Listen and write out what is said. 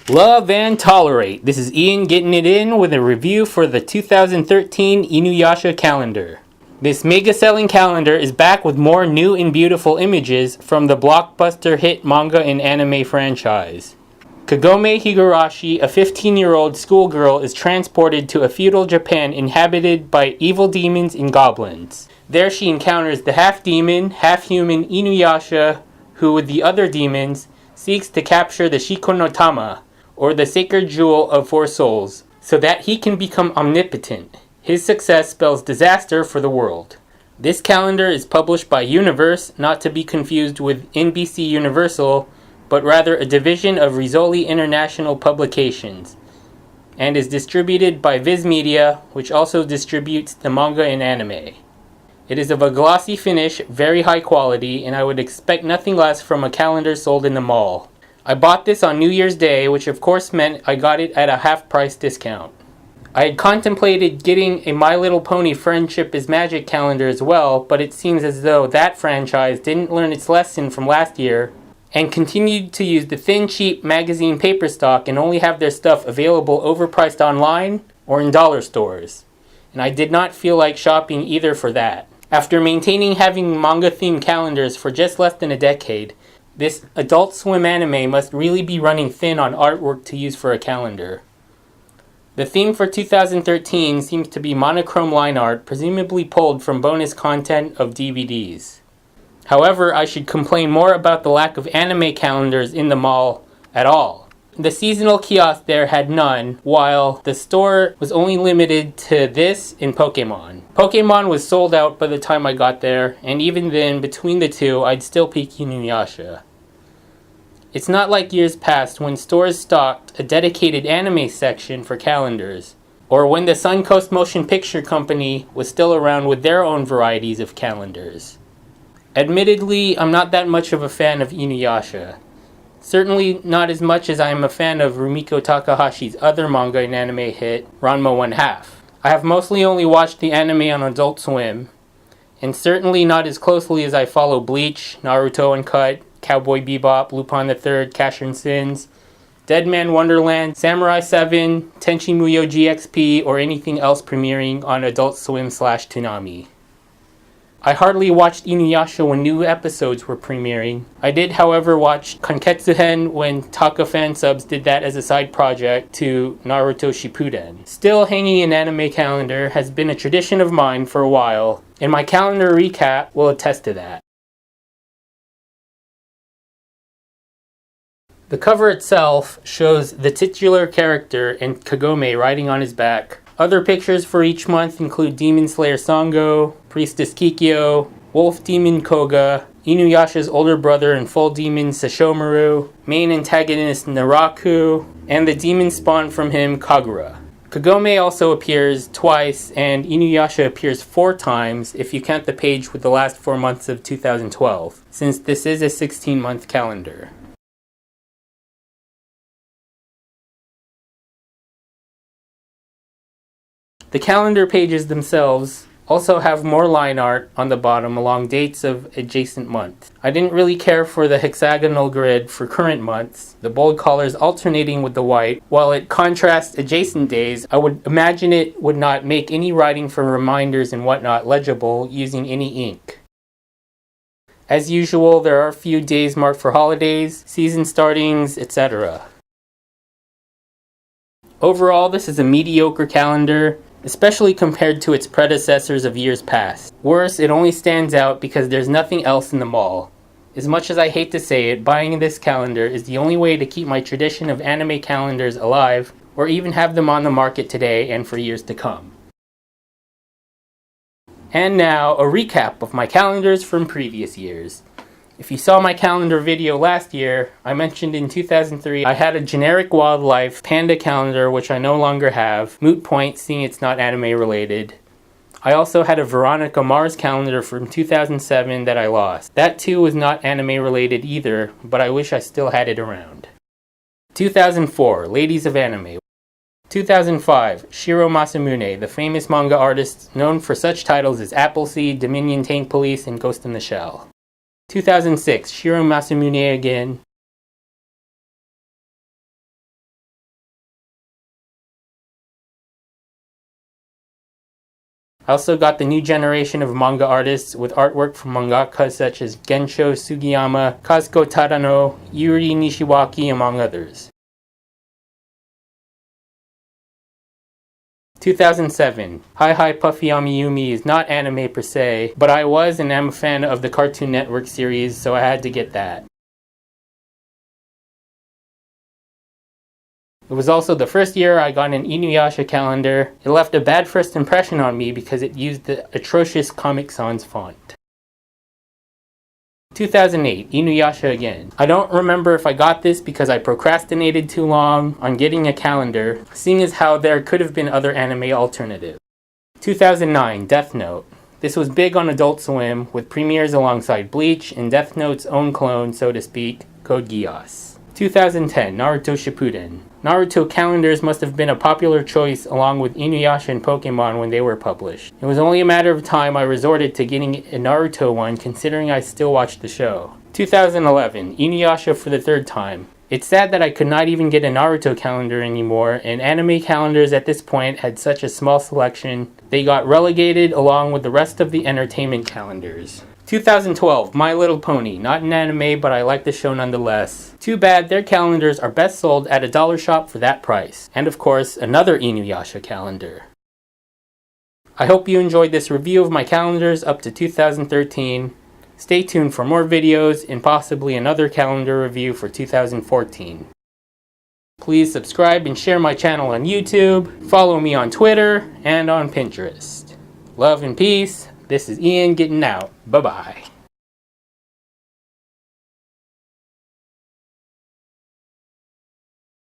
Love and tolerate. This is Ian getting it in with a review for the 2013 InuYasha calendar. This mega selling calendar is back with more new and beautiful images from the blockbuster hit manga and anime franchise. Kagome Higurashi, a 15-year-old schoolgirl, is transported to a feudal Japan inhabited by evil demons and goblins. There she encounters the half-demon, half-human InuYasha, who with the other demons seeks to capture the Shiko no Tama, or the sacred jewel of four souls, so that he can become omnipotent. His success spells disaster for the world. This calendar is published by Universe, not to be confused with NBC Universal, but rather a division of Rizzoli International Publications, and is distributed by Viz Media, which also distributes the manga and anime. It is of a glossy finish, very high quality, and I would expect nothing less from a calendar sold in the mall. I bought this on New Year's Day, which of course meant I got it at a half-price discount. I had contemplated getting a My Little Pony Friendship is Magic calendar as well, but it seems as though that franchise didn't learn its lesson from last year and continued to use the thin, cheap magazine paper stock and only have their stuff available overpriced online or in dollar stores. And I did not feel like shopping either for that. After maintaining having manga-themed calendars for just less than a decade, this Adult Swim anime must really be running thin on artwork to use for a calendar. The theme for 2013 seems to be monochrome line art, presumably pulled from bonus content of DVDs. However, I should complain more about the lack of anime calendars in the mall at all. The seasonal kiosk there had none, while the store was only limited to this and Pokemon. Pokemon was sold out by the time I got there, and even then, between the two, I'd still pick InuYasha. It's not like years past when stores stocked a dedicated anime section for calendars, or when the Suncoast Motion Picture Company was still around with their own varieties of calendars. Admittedly, I'm not that much of a fan of InuYasha. Certainly not as much as I am a fan of Rumiko Takahashi's other manga and anime hit, Ranma 1/2. I have mostly only watched the anime on Adult Swim, and certainly not as closely as I follow Bleach, Naruto Uncut, Cowboy Bebop, Lupin the Third, Casshern Sins, Deadman Wonderland, Samurai 7, Tenchi Muyo GXP, or anything else premiering on Adult Swim/Toonami. I hardly watched InuYasha when new episodes were premiering. I did, however, watch Kanketsuhen when Taka fan subs did that as a side project to Naruto Shippuden. Still, hanging an anime calendar has been a tradition of mine for a while, and my calendar recap will attest to that. The cover itself shows the titular character and Kagome riding on his back. Other pictures for each month include Demon Slayer Sango, Priestess Kikyo, Wolf Demon Koga, InuYasha's older brother and full demon Sesshomaru, main antagonist Naraku, and the demon spawned from him Kagura. Kagome also appears twice, and InuYasha appears 4 times if you count the page with the last 4 months of 2012, since this is a 16-month calendar. The calendar pages themselves also have more line art on the bottom along dates of adjacent months. I didn't really care for the hexagonal grid for current months, the bold colors alternating with the white. While it contrasts adjacent days, I would imagine it would not make any writing for reminders and whatnot legible using any ink. As usual, there are a few days marked for holidays, season startings, etc. Overall, this is a mediocre calendar, especially compared to its predecessors of years past. Worse, it only stands out because there's nothing else in the mall. As much as I hate to say it, buying this calendar is the only way to keep my tradition of anime calendars alive, or even have them on the market today and for years to come. And now, a recap of my calendars from previous years. If you saw my calendar video last year, I mentioned in 2003 I had a generic wildlife panda calendar which I no longer have, moot point seeing it's not anime related. I also had a Veronica Mars calendar from 2007 that I lost. That too was not anime related either, but I wish I still had it around. 2004, Ladies of Anime. 2005, Shiro Masamune, the famous manga artist known for such titles as Appleseed, Dominion Tank Police, and Ghost in the Shell. 2006, Shiro Masamune again. I also got the new generation of manga artists with artwork from mangakas such as Gensho Sugiyama, Kazuko Tadano, Yuri Nishiwaki, among others. 2007. Hi Hi Puffy Amiyumi is not anime per se, but I was and am a fan of the Cartoon Network series, so I had to get that. It was also the first year I got an InuYasha calendar. It left a bad first impression on me because it used the atrocious Comic Sans font. 2008, InuYasha again. I don't remember if I got this because I procrastinated too long on getting a calendar, seeing as how there could have been other anime alternatives. 2009, Death Note. This was big on Adult Swim, with premieres alongside Bleach and Death Note's own clone, so to speak, Code Geass. 2010, Naruto Shippuden. Naruto calendars must have been a popular choice along with InuYasha and Pokemon when they were published. It was only a matter of time I resorted to getting a Naruto one, considering I still watched the show. 2011, InuYasha for the third time. It's sad that I could not even get a Naruto calendar anymore, and anime calendars at this point had such a small selection, they got relegated along with the rest of the entertainment calendars. 2012, My Little Pony. Not an anime, but I like the show nonetheless. Too bad their calendars are best sold at a dollar shop for that price. And of course, another InuYasha calendar. I hope you enjoyed this review of my calendars up to 2013. Stay tuned for more videos and possibly another calendar review for 2014. Please subscribe and share my channel on YouTube. Follow me on Twitter and on Pinterest. Love and peace. This is Ian getting out. Bye-bye.